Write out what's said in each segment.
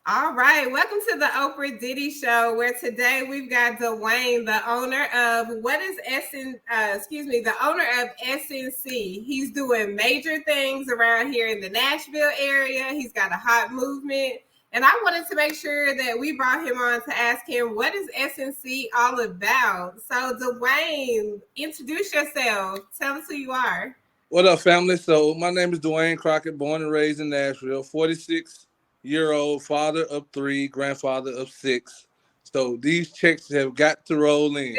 All right, welcome to the Oprah Diddy Show, where today we've got DeWayne, the owner of the owner of SNC. He's doing major things around here in the Nashville area. He's got a hot movement, and I wanted to make sure that we brought him on to ask him what is SNC all about. So, DeWayne, introduce yourself. Tell us who you are. What up, family? So my name is DeWayne Crockett, born and raised in Nashville, 46-year-old, father of three, grandfather of six. So these checks have got to roll in.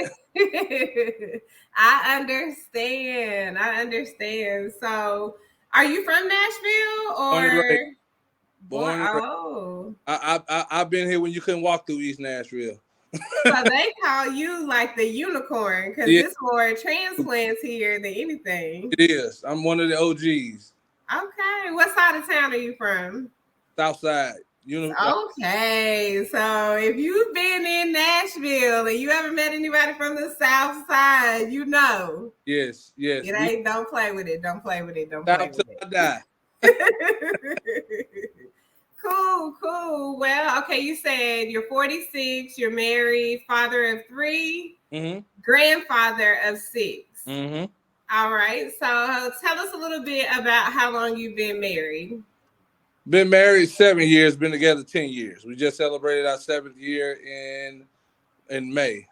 I understand. I understand. So, are you from Nashville Born and raised. or born? Born and raised. Oh, I've been here when you couldn't walk through East Nashville. so they call you like the unicorn because Yeah, it's more transplants here than anything. it is. I'm one of the OGs. Okay, what side of town are you from? South Side. Okay, so if you've been in Nashville and you haven't met anybody from the South Side, you know. Yes, yes. It ain't, don't play with it. Don't play with it. Don't play South with till I die. it. Cool, cool. Well, okay, you said you're 46, you're married, father of three, grandfather of six. All right, so tell us a little bit about how long you've been married. Been married 7 years, been together 10 years. We just celebrated our 7th year in May.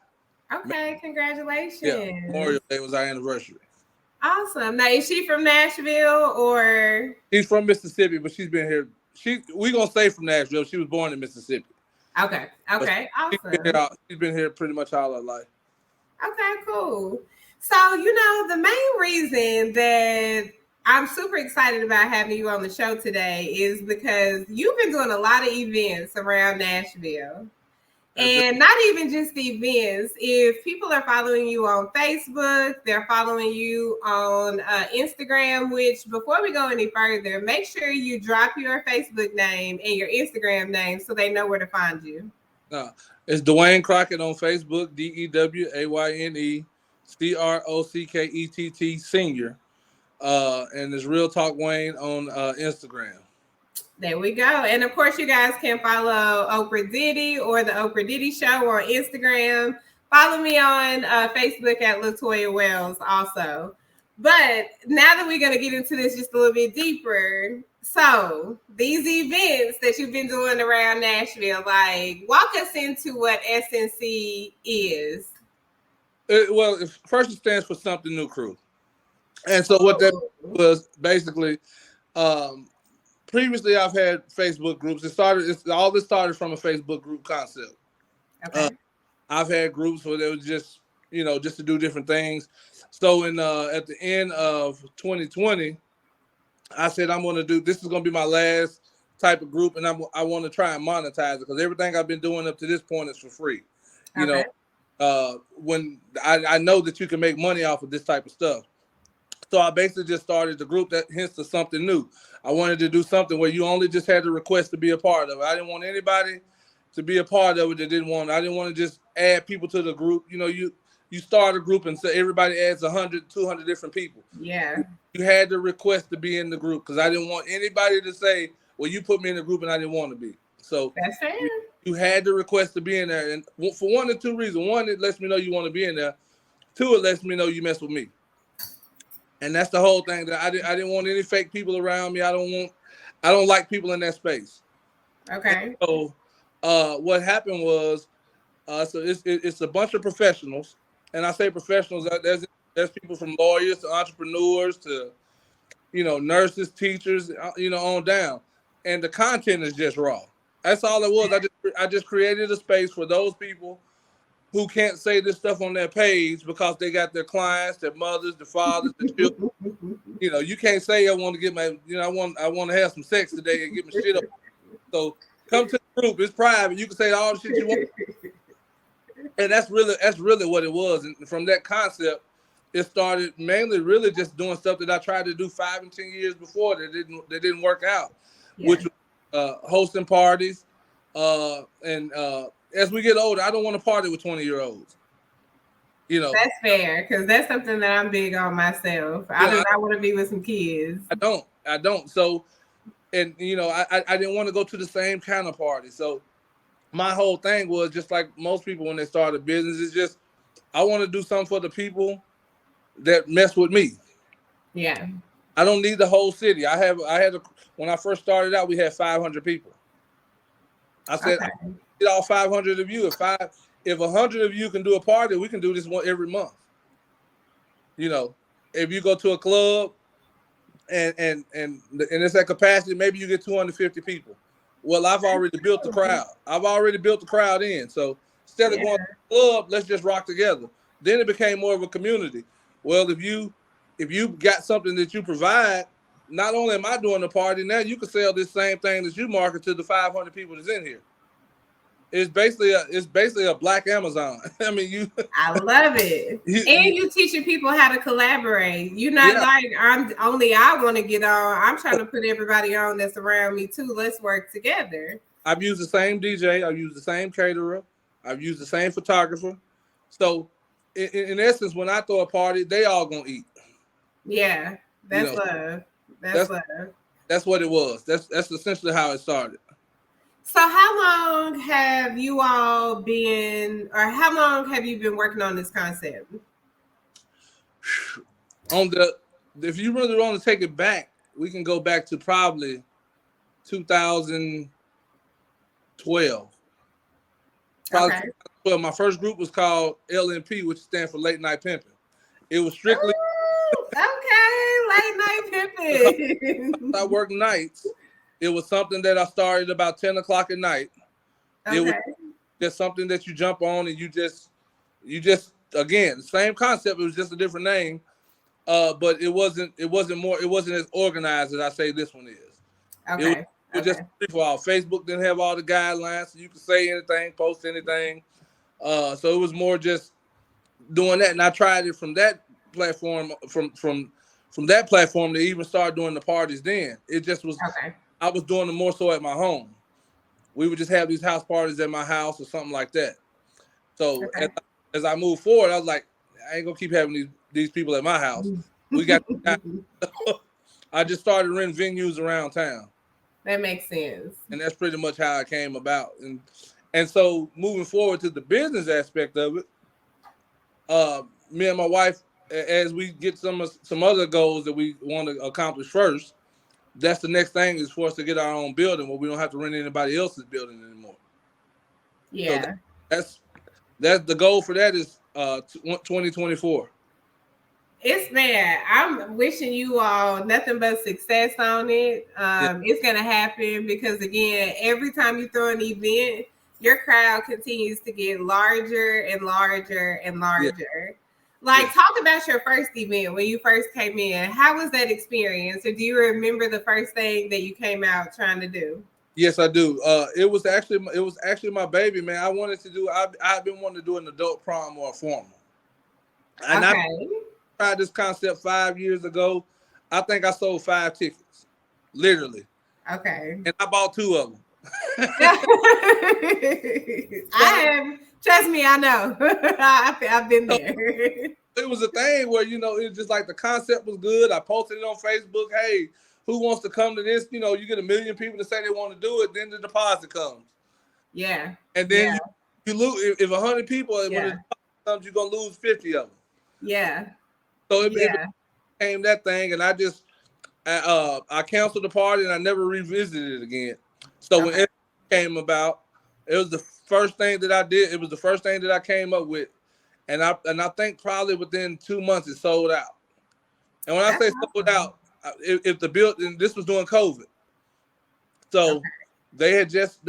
Okay, congratulations. Yeah, Memorial Day was our anniversary. Awesome. Now, is she from Nashville or? She's from Mississippi, but she's been here. We gonna stay from Nashville. She was born in Mississippi. Okay. Okay. Awesome. She's been here pretty much all her life. Okay. Cool. So the main reason that I'm super excited about having you on the show today is because you've been doing a lot of events around Nashville. And not even just the events. If people are following you on Facebook, they're following you on Instagram, which before we go any further, make sure you drop your Facebook name and your Instagram name so they know where to find you. It's DeWayne Crockett on Facebook, DeWayne Crockett Senior. And it's Real Talk Wayne on Instagram. There we go. And of course, you guys can follow Oprah Diddy or the Oprah Diddy Show on Instagram. Follow me on Facebook at Latoya Wells also. But now that we're going to get into this just a little bit deeper, so these events that you've been doing around Nashville, like walk us into what SNC is. First it stands for Something New Crew. And so what that was basically, previously, I've had Facebook groups. All this started from a Facebook group concept. Okay. I've had groups where they was just to do different things. So at the end of 2020, I said this is going to be my last type of group, and I want to try and monetize it because everything I've been doing up to this point is for free. Okay. When I know that you can make money off of this type of stuff. So I basically just started the group that hints to something new. I wanted to do something where you only just had to request to be a part of it. I didn't want anybody to be a part of it that didn't want it. I didn't want to just add people to the group. You start a group and say everybody adds 100, 200 different people. Yeah. You had to request to be in the group because I didn't want anybody to say, well, you put me in the group and I didn't want to be. So that's fair. You had to request to be in there. And for one or two reasons. One, it lets me know you want to be in there. Two, it lets me know you mess with me. And that's the whole thing. That I didn't want any fake people around me. I don't like people in that space. Okay. And so what happened was, so it's a bunch of professionals, and I say professionals. There's people from lawyers to entrepreneurs to, nurses, teachers, on down, and the content is just raw. That's all it was. I just created a space for those people who can't say this stuff on their page because they got their clients, their mothers, their fathers, their children. You can't say I want to get my, I want to have some sex today and get my shit up. So come to the group. It's private. You can say all the shit you want. And that's really what it was. And from that concept, it started mainly really just doing stuff that I tried to do 5 and 10 years before that didn't work out, which was hosting parties, and as we get older, I don't want to party with 20-year-olds. That's fair because that's something that I'm big on myself. I do not want to be with some kids. I don't. So and I didn't want to go to the same kind of party. So my whole thing was just like most people when they start a business, is just I want to do something for the people that mess with me. Yeah. I don't need the whole city. When I first started out, we had 500 people. I said, Okay. I need all 500 of you. If 100 of you can do a party, we can do this one every month. If you go to a club and it's at capacity, maybe you get 250 people. Well, I've already built the crowd. I've already built the crowd in. So instead of going to the club, let's just rock together. Then it became more of a community. Well, if you got something that you provide, not only am I doing the party, now you can sell this same thing that you market to the 500 people that's in here. It's basically a black Amazon. I mean, I love it. And you teaching people how to collaborate. You're not like I want to get on. I'm trying to put everybody on that's around me too. Let's work together. I've used the same DJ. I've used the same caterer. I've used the same photographer. So in essence, when I throw a party, they all gonna eat. Yeah, that's love. That's love. That's what it was. That's essentially how it started. So how long have you all been, or how long have you been working on this concept? If you really want to take it back, we can go back to probably 2012. Probably Okay. 2012. My first group was called LNP, which stands for Late Night Pimping. It was strictly late night pimping. I worked nights. It was something that I started about 10 o'clock at night. Okay. It was just something that you jump on and you just again, the same concept. It was just a different name. But it wasn't as organized as I say this one is. Okay. It was just free for all. Facebook didn't have all the guidelines, so you could say anything, post anything. So it was more just doing that. And I tried it from that platform, from that platform to even start doing the parties then. It just was I was doing it more so at my home. We would just have these house parties at my house or something like that. So as I moved forward, I was like, I ain't gonna keep having these people at my house. We got I just started renting venues around town. That makes sense. And that's pretty much how it came about. And so moving forward to the business aspect of it, me and my wife, as we get some other goals that we want to accomplish first, that's the next thing is for us to get our own building where we don't have to rent anybody else's building anymore. Yeah. So that's the goal for that is 2024. I'm wishing you all nothing but success on it. It's gonna happen because again, every time you throw an event, your crowd continues to get larger and larger and larger. Talk about your first event when you first came in. How was that experience? Or do you remember the first thing that you came out trying to do? Yes, I do. It was actually my baby, man. I've been wanting to do an adult prom or a formal. And I tried this concept 5 years ago. I think I sold 5 tickets, literally. Okay. And I bought 2 of them. Trust me, I know. I've been there. It was a thing where, it's just like the concept was good. I posted it on Facebook. Hey, who wants to come to this? You get 1 million people to say they want to do it. Then the deposit comes. Yeah. And then you lose. If 100 people, when the deposit comes, you're going to lose 50 of them. Yeah. So it became that thing. And I just, I canceled the party and I never revisited it again. So when it came about, it was the first thing that I did. It was the first thing that I came up with. And I think probably within 2 months it sold out. And when I say sold out, if the building, this was during COVID, so they had just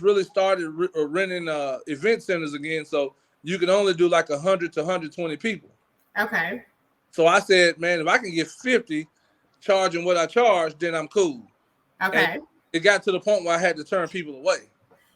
really started renting event centers again. So you can only do like 100 to 120 people. Okay. So I said, man, if I can get 50 charging what I charge, then I'm cool. Okay. And it got to the point where I had to turn people away.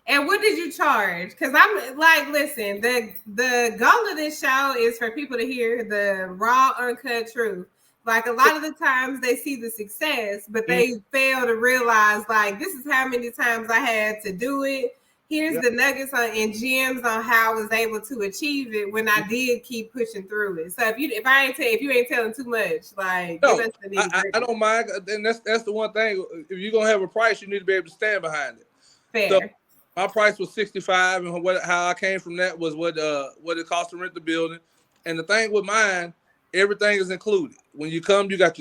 And what did you charge? Because I'm like, listen, the goal of this show is for people to hear the raw, uncut truth. Like a lot of the times they see the success, but they fail to realize like this is how many times I had to do it. here's the nuggets and gems on how I was able to achieve it when I did keep pushing through it. So if you ain't telling too much, like no, I don't mind. And that's the one thing. If you're gonna have a price, you need to be able to stand behind it. Fair. So my price was $65, and how I came from that was what it cost to rent the building. And the thing with mine, everything is included. When you come, you got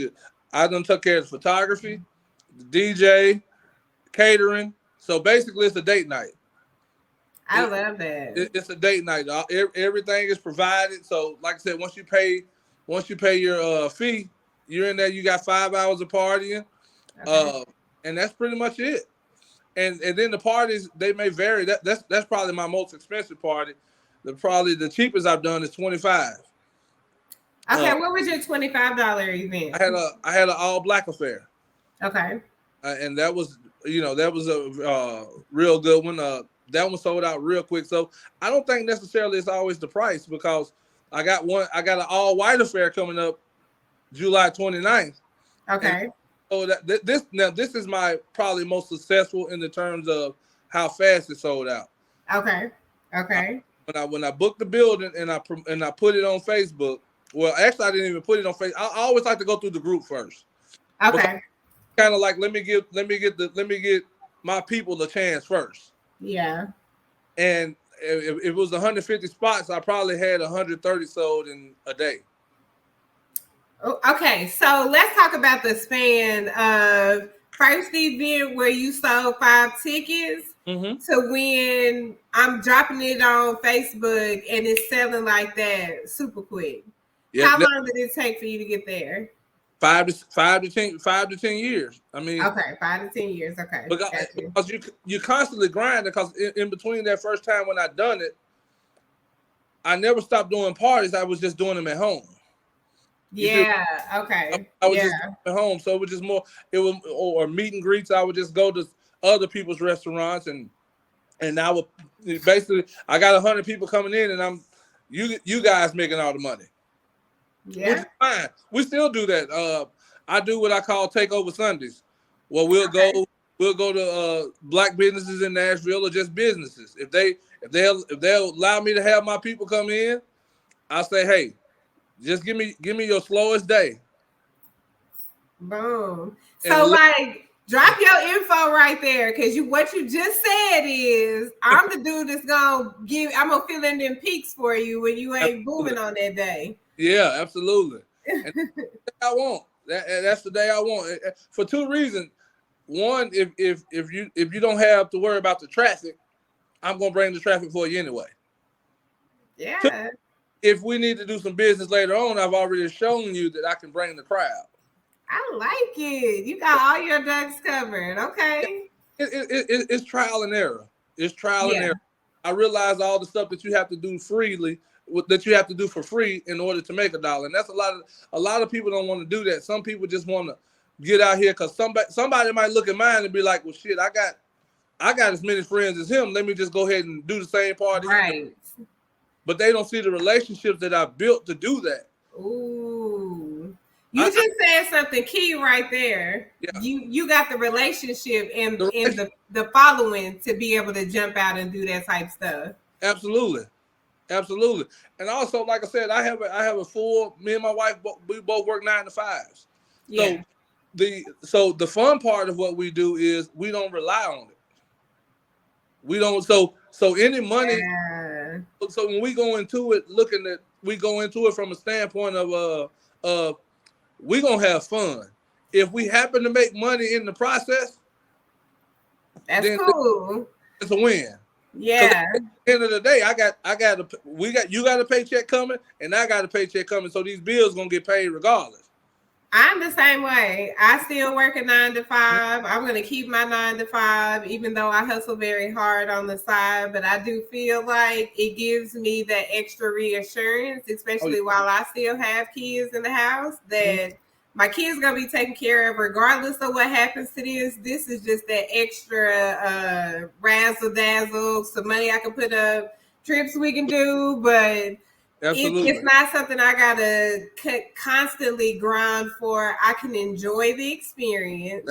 I done took care of the photography, the DJ, catering. So basically, it's a date night. I love that. It's a date night. Everything is provided. So, like I said, once you pay your fee, you're in there. You got 5 hours of partying, and that's pretty much it. And then the parties, they may vary. That's probably my most expensive party. Probably the cheapest I've done is $25. Okay, what was your $25 event? I had an all black affair. Okay. And that was a real good one. That one sold out real quick. So I don't think necessarily it's always the price, because I got an all white affair coming up July 29th. Okay. And so this is my probably most successful in the terms of how fast it sold out. Okay. Okay. When I booked the building and I put it on Facebook. Well, actually, I didn't even put it on Facebook. I always like to go through the group first. Okay. Kind of like let me get my people a chance first. Yeah. And if it was 150 spots, I probably had 130 sold in a day. Okay, so let's talk about the span of first event where you sold 5 tickets to when I'm dropping it on Facebook and it's selling like that super quick. Yeah, how long did it take for you to get there? 5 to 10 years. I mean, okay, 5 to 10 years. Okay, because you constantly grind, because in between that first time when I done it, I never stopped doing parties. I was just doing them at home. Yeah. Okay. I was just at home, so it was just more. It was or meet and greets. I would just go to other people's restaurants, and I would basically. I got 100 people coming in, and you guys making all the money. Yeah. Which is fine. We still do that. I do what I call takeover Sundays. Well, we'll go to black businesses in Nashville, or just businesses. If they'll allow me to have my people come in, I say, hey, just give me your slowest day. Boom. So drop your info right there, because what you just said is I'm the dude that's I'm gonna fill in them peaks for you when you ain't booming on that day. Yeah, absolutely. And I want that's the day I want, for 2 reasons. One, if you don't have to worry about the traffic, I'm gonna bring the traffic for you anyway. Yeah. 2, if we need to do some business later on, I've already shown you that I can bring the crowd. I like it. You got all your ducks covered. Okay. It's trial and error. It's trial and error. I realize all the stuff that you have to do freely, that you have to do for free in order to make $1. And that's a lot of people don't want to do that. Some people just want to get out here because somebody might look at mine and be like, well, shit, I got as many friends as him. Let me just go ahead and do the same party. Right. But they don't see the relationships that I built to do that. Ooh. You just said something key right there. Yeah. You got the relationship and the following to be able to jump out and do that type stuff. Absolutely. And also, like I said, I have a full, me and my wife, we both work 9 to 5s. Yeah. So the fun part of what we do is we don't rely on it. We don't, so any money. Yeah. So when we go into it, we go into it from a standpoint of we're going to have fun. If we happen to make money in the process, that's cool. It's a win. Yeah. At the end of the day, you got a paycheck coming, and I got a paycheck coming. So these bills going to get paid regardless. I'm the same way. I still work a 9 to 5. I'm going to keep my 9 to 5, even though I hustle very hard on the side. But I do feel like it gives me that extra reassurance, especially while I still have kids in the house, that my kids going to be taken care of regardless of what happens to this. This is just that extra razzle dazzle, some money I can put up, trips we can do, but it's not something I gotta constantly grind for. I can enjoy the experience.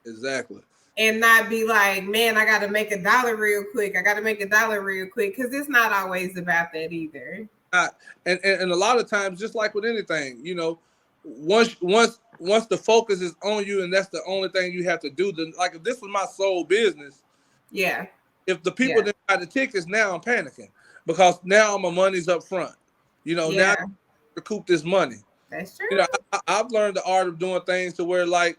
Exactly. and not be like, man, I got to make $1 real quick. I got to make $1 real quick, because it's not always about that either. And a lot of times, just like with anything, you know, once the focus is on you, and that's the only thing you have to do. Then, like, if this was my sole business, yeah. If the people didn't buy the tickets, now I'm panicking because now my money's up front. You know, now I recoup this money. That's true. You know, I've learned the art of doing things to where, like,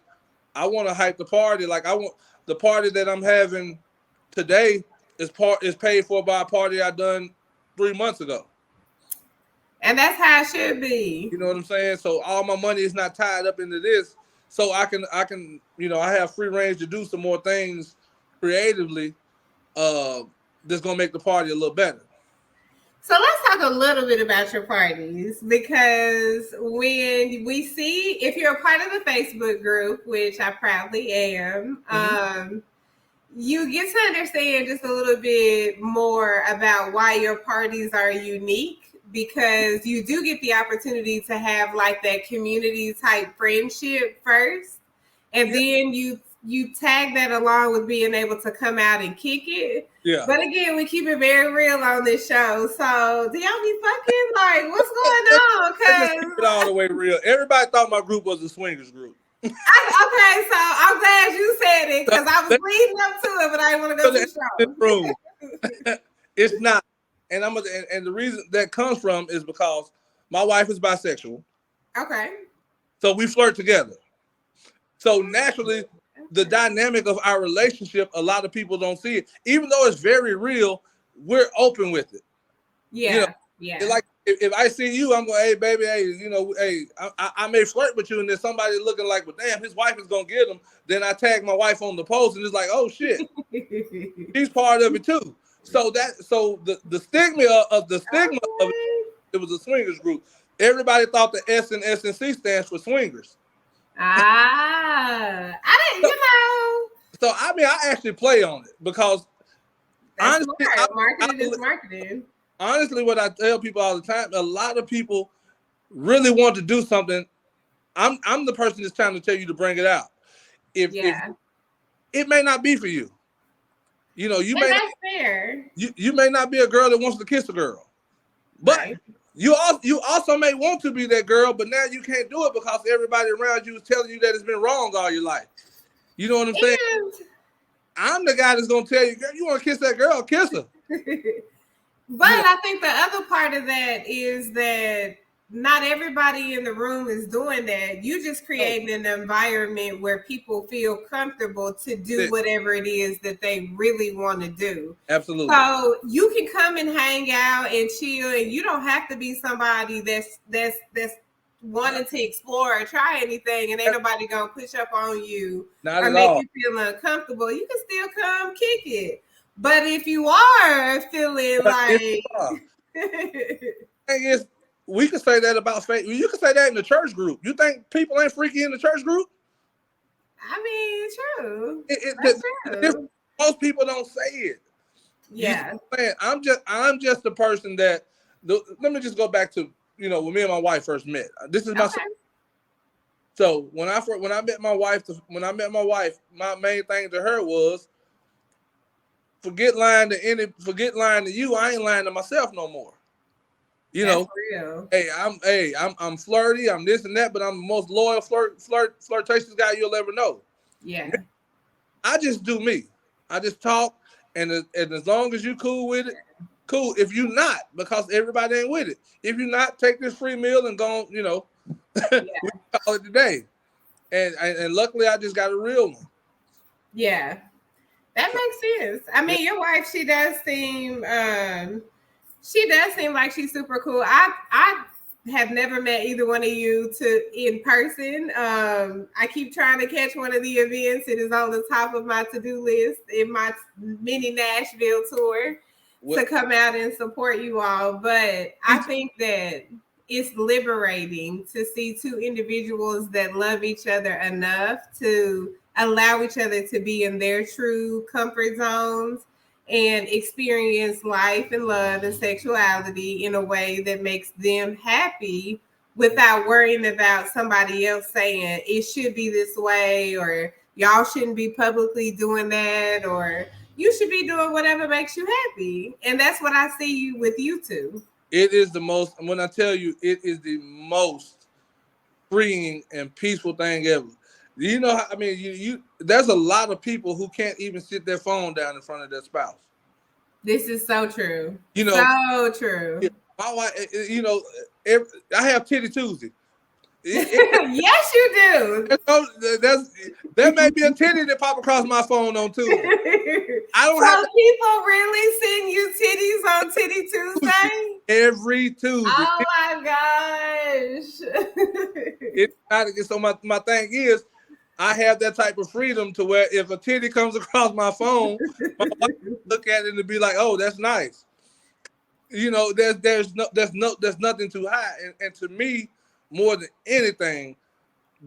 I want to hype the party. Like, I want the party that I'm having today is paid for by a party I done 3 months ago. And that's how it should be. You know what I'm saying? So all my money is not tied up into this. So I can, you know, I have free range to do some more things creatively that's gonna make the party a little better. So let's talk a little bit about your parties, because when we see, if you're a part of the Facebook group, which I proudly am, you get to understand just a little bit more about why your parties are unique, because you do get the opportunity to have like that community type friendship first, and then you tag that along with being able to come out and kick it. Yeah. But again, we keep it very real on this show. So do y'all be fucking, like, what's going on? Keep it all the way real. Everybody thought my group was a swingers group. Okay, so I'm glad you said it, because I was leading up to it, but I didn't want to go to the show. It's not. And and the reason that comes from is because my wife is bisexual. Okay. So we flirt together. So naturally, the dynamic of our relationship, a lot of people don't see it. Even though it's very real, we're open with it. Yeah. You know, yeah. Like if I see you, I'm going, hey, baby, hey, you know, hey, I may flirt with you, and then somebody looking like, well, damn, his wife is going to get him. Then I tag my wife on the post, and it's like, oh, shit. She's part of it, too. So the stigma of it was a swingers group. Everybody thought the S in SNC stands for swingers. I didn't, you know. So I mean, I actually play on it because honestly, marketing is marketing. Honestly, what I tell people all the time, a lot of people really want to do something. I'm the person that's trying to tell you to bring it out. If it may not be for you. You know, you may not be a girl that wants to kiss a girl, but you also may want to be that girl, but now you can't do it because everybody around you is telling you that it's been wrong all your life. You know what I'm saying? I'm the guy that's gonna tell you, girl, you want to kiss that girl, kiss her. But I think the other part of that is that not everybody in the room is doing that. You just creating an environment where people feel comfortable to do whatever it is that they really want to do. Absolutely. So you can come and hang out and chill, and you don't have to be somebody that's wanting to explore or try anything, and ain't nobody gonna push up on you or make you feel uncomfortable. You can still come kick it. But if you are feeling like we can say that about faith. You can say that in the church group. You think people ain't freaky in the church group? I mean, true. True. Most people don't say it. Yeah. I'm just the person that. Let me just go back to when me and my wife first met. This is my. Okay. So when I met my wife, my main thing to her was, forget lying to you. I ain't lying to myself no more. You know, real. I'm flirty, I'm this and that, but I'm the most loyal flirtatious guy you'll ever know. Yeah. I just do me. I just talk, and as long as you cool with it, cool. If you not, because everybody ain't with it. If you not, take this free meal and go, we call it today. And luckily I just got a real one. Yeah. That makes sense. I mean, your wife, she does seem like she's super cool. I have never met either one of you in person. I keep trying to catch one of the events. It is on the top of my to-do list in my mini Nashville tour to come out and support you all. But I think that it's liberating to see two individuals that love each other enough to allow each other to be in their true comfort zones and experience life and love and sexuality in a way that makes them happy without worrying about somebody else saying it should be this way or y'all shouldn't be publicly doing that, or you should be doing whatever makes you happy. And that's what I see you with you two. It is the most, when I tell you, it is the most freeing and peaceful thing ever. You know, I mean, you there's a lot of people who can't even sit their phone down in front of their spouse. This is so true. You know, so true. My wife, you know, I have Titty Tuesday. Yes, you do. There may be a titty that pop across my phone on Tuesday. I don't have people really send you titties on Titty Tuesday? Every Tuesday. Oh my gosh. It's not so my thing is I have that type of freedom to where if a titty comes across my phone, my wife look at it and be like, "Oh, that's nice." You know, there's nothing too high, and to me, more than anything,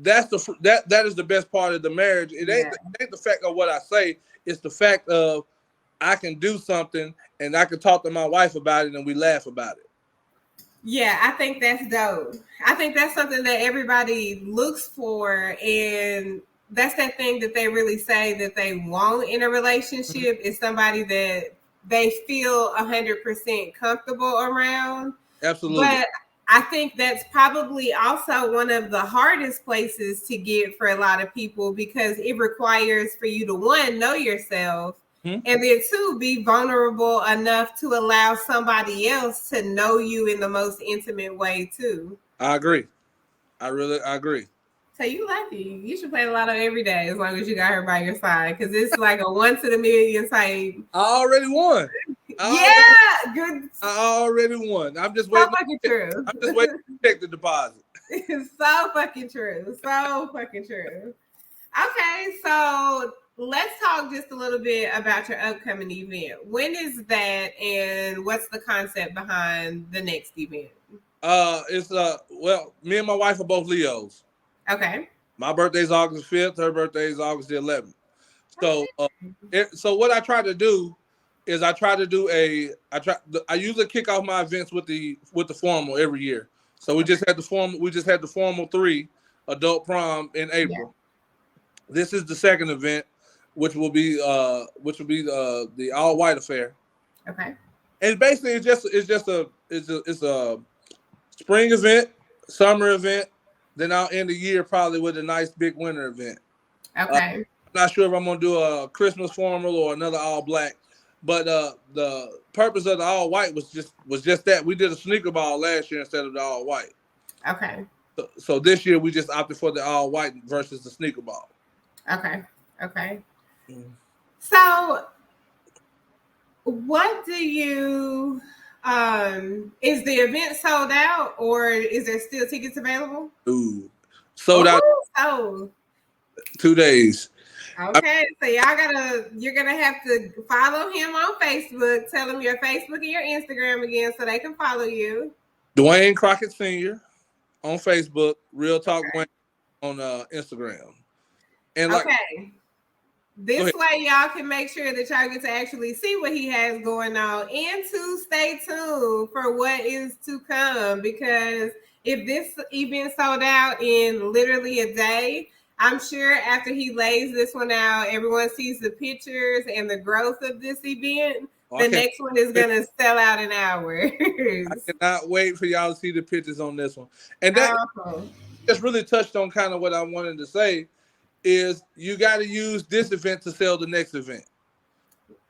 that is the best part of the marriage. It ain't the fact of what I say; it's the fact of I can do something and I can talk to my wife about it and we laugh about it. Yeah, I think that's dope. I think that's something that everybody looks for, and that's that thing that they really say that they want in a relationship is somebody that they feel 100% comfortable around. Absolutely. But I think that's probably also one of the hardest places to get for a lot of people because it requires for you to, one, know yourself, and then two, be vulnerable enough to allow somebody else to know you in the most intimate way too. I agree. I agree. So you lucky. You should play the lotto every day as long as you got her by your side because it's like a 1 to the million type. I already won. Good. I already won. I'm just waiting. So fucking true. I'm just waiting to check the deposit. So fucking true. So fucking true. Okay, so let's talk just a little bit about your upcoming event. When is that, and what's the concept behind the next event? It's well, me and my wife are both Leos. Okay. My birthday's August 5th. Her birthday is August the 11th. So, so what I try to do is I usually kick off my events with the formal every year. So we just had the formal 3 adult prom in April. Yeah. This is the second event, which will be the all white affair. Okay. And basically it's a spring event, summer event, then I'll end the year probably with a nice big winter event. Okay. I'm not sure if I'm gonna do a Christmas formal or another all black, but the purpose of the all white was just that we did a sneaker ball last year instead of the all white. Okay. So this year we just opted for the all white versus the sneaker ball. Okay. So what do you is the event sold out or is there still tickets available? Ooh, sold out. Sold. 2 days. Okay, so you're gonna have to follow him on Facebook. Tell him your Facebook and your Instagram again so they can follow you. DeWayne Crockett Sr. on Facebook, Real Talk Dwayne on Instagram. And this way y'all can make sure that y'all get to actually see what he has going on and to stay tuned for what is to come, because if this event sold out in literally a day, I'm sure after he lays this one out, everyone sees the pictures and the growth of this event. The next one is going to sell out in hours. I cannot wait for y'all to see the pictures on this one. And that just really touched on kind of what I wanted to say is you got to use this event to sell the next event.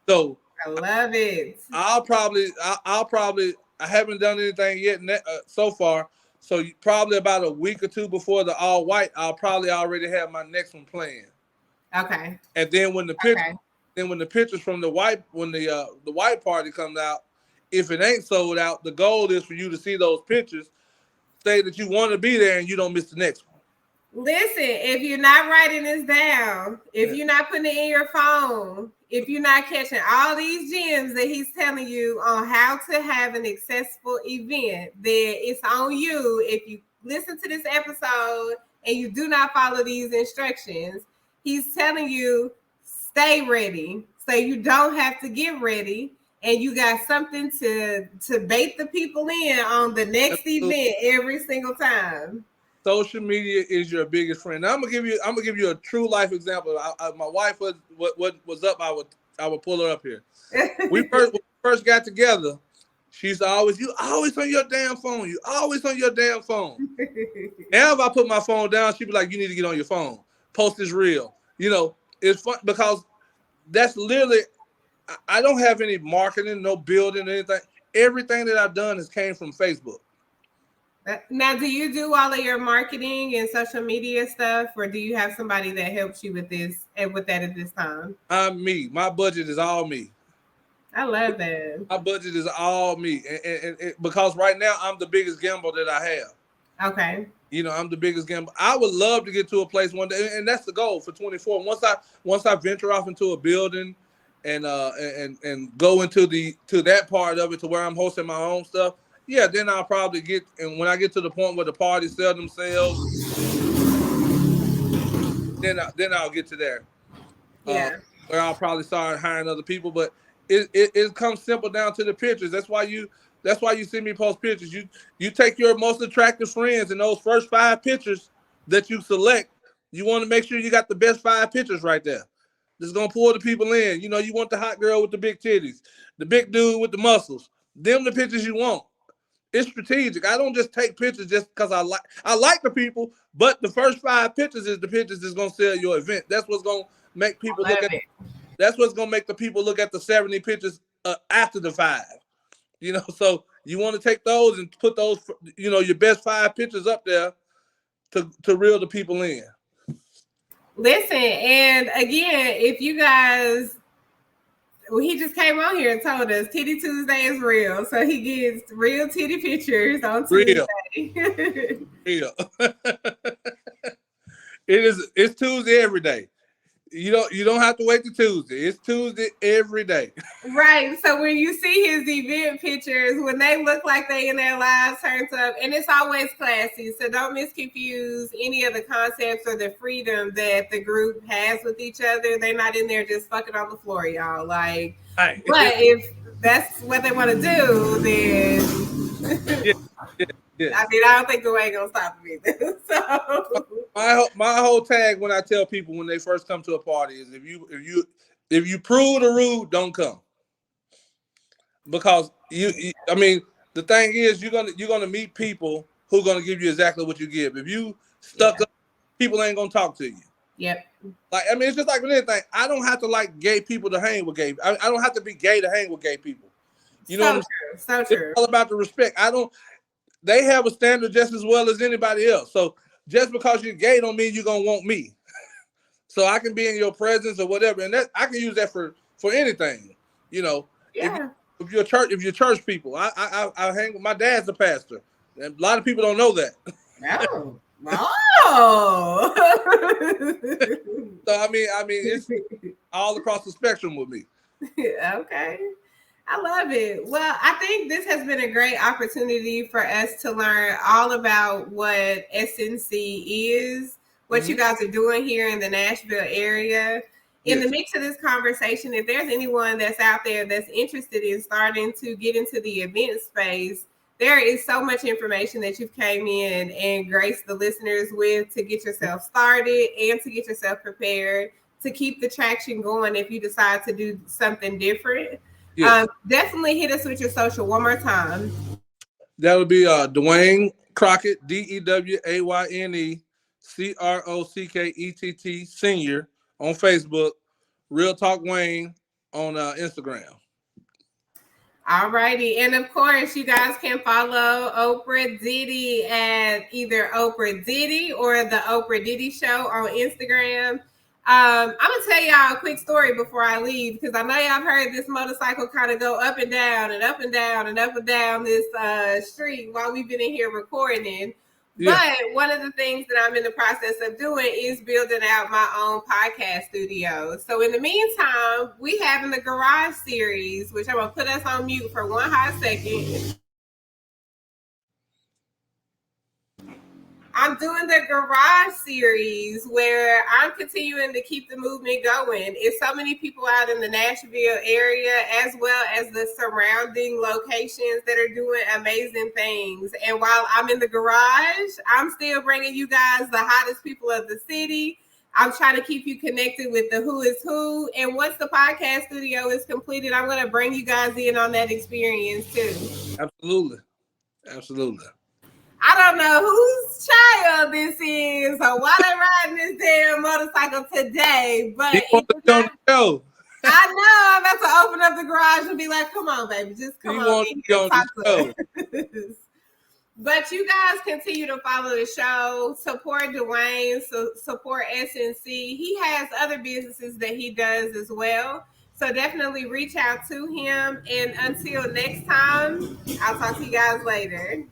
So I love it. I'll probably I haven't done anything yet so far. So probably about a week or two before the all white, I'll probably already have my next one planned. Okay. And then when the pictures from the white party comes out, if it ain't sold out, the goal is for you to see those pictures, say that you want to be there, and you don't miss the next one. Listen, if you're not writing this down, if you're not putting it in your phone, if you're not catching all these gems that he's telling you on how to have an successful event, then it's on you. If you listen to this episode and you do not follow these instructions, he's telling you stay ready so you don't have to get ready and you got something to bait the people in on the next event every single time. social media is your biggest friend. Now I'm gonna give you a true life example. My wife was up. I would pull her up here. When we first got together, she used to you always on your damn phone. You always on your damn phone. Now if I put my phone down, she'd be like, you need to get on your phone. Post is real. You know, it's fun because that's literally, I don't have any marketing, no building, anything. Everything that I've done has came from Facebook. Now, do you do all of your marketing and social media stuff, or do you have somebody that helps you with this and with that at this time? I'm me. My budget is all me. I love that. My budget is all me, and because right now I'm the biggest gamble that I have. Okay. You know, I'm the biggest gamble. I would love to get to a place one day, and that's the goal for 24. Once I venture off into a building and go into that part of it to where I'm hosting my own stuff, yeah, then I'll probably and when I get to the point where the parties sell themselves, then I'll get to there. Yeah. Where I'll probably start hiring other people, but it comes simple down to the pictures. That's why you see me post pictures. You take your most attractive friends and those first 5 pictures that you select, you want to make sure you got the best 5 pictures right there. That's gonna pull the people in. You know, you want the hot girl with the big titties, the big dude with the muscles. Them the pictures you want. It's strategic. I don't just take pictures just because I like the people, but the first 5 pictures is the pictures that's gonna sell your event. That's what's gonna make people look at it. That's what's gonna make the people look at the 70 pictures after the 5. You know, so you want to take those and put those, you know, your best 5 pictures up there to reel the people in. Listen, and again, if you guys, he just came on here and told us Titty Tuesday is real, so he gets real titty pictures on Tuesday. Real. It's Tuesday every day. You don't have to wait till Tuesday. It's Tuesday every day. Right. So when you see his event pictures, when they look like they in their lives turned up, and it's always classy. So don't misconfuse any of the concepts or the freedom that the group has with each other. They're not in there just fucking on the floor, y'all. Like, right. But if that's what they want to do, then yeah. I mean, I don't think DeWayne gonna stop me. So my whole tag when I tell people when they first come to a party is if you prude or rude, don't come. Because I mean, the thing is you're gonna meet people who are gonna give you exactly what you give. If you stuck up, people ain't gonna talk to you. Yep. Like, I mean, it's just like with anything. I don't have to like gay people to hang with gay. I don't have to be gay to hang with gay people. You know what I'm saying? So true. It's all about the respect. They have a standard just as well as anybody else. So just because you're gay don't mean you're gonna want me. So I can be in your presence or whatever, and that I can use that for anything. You know, yeah. If you're church people, I hang with my dad's a pastor, and a lot of people don't know that. Oh. So I mean, it's all across the spectrum with me. Okay. I love it. Well, I think this has been a great opportunity for us to learn all about what SNC is, what you guys are doing here in the Nashville area. In the mix of this conversation, if there's anyone that's out there that's interested in starting to get into the event space, there is so much information that you've came in and graced the listeners with to get yourself started and to get yourself prepared to keep the traction going if you decide to do something different. Yes. Definitely hit us with your social one more time. That would be DeWayne Crockett, DeWayne Crockett Senior on Facebook, Real Talk Wayne on Instagram. All righty. And of course, you guys can follow Oprah Diddy at either Oprah Diddy or the Oprah Diddy Show on Instagram. I'm gonna tell y'all a quick story before I leave, because I know y'all have heard this motorcycle kind of go up and down and up and down and up and down this street while we've been in here recording. Yeah. But one of the things that I'm in the process of doing is building out my own podcast studio. So in the meantime, we having the Garage series, which I'm gonna put us on mute for one hot second. I'm doing the garage series where I'm continuing to keep the movement going. It's so many people out in the Nashville area as well as the surrounding locations that are doing amazing things. And while I'm in the garage, I'm still bringing you guys the hottest people of the city. I'm trying to keep you connected with the who is who. And once the podcast studio is completed, I'm going to bring you guys in on that experience too. Absolutely. Absolutely. I don't know whose child this is or why they riding this damn motorcycle today, but show. I know I'm about to open up the garage and be like, come on, baby, just come on in and talk to us. But you guys continue to follow the show, support DeWayne, support SNC. He has other businesses that he does as well. So definitely reach out to him. And until next time, I'll talk to you guys later.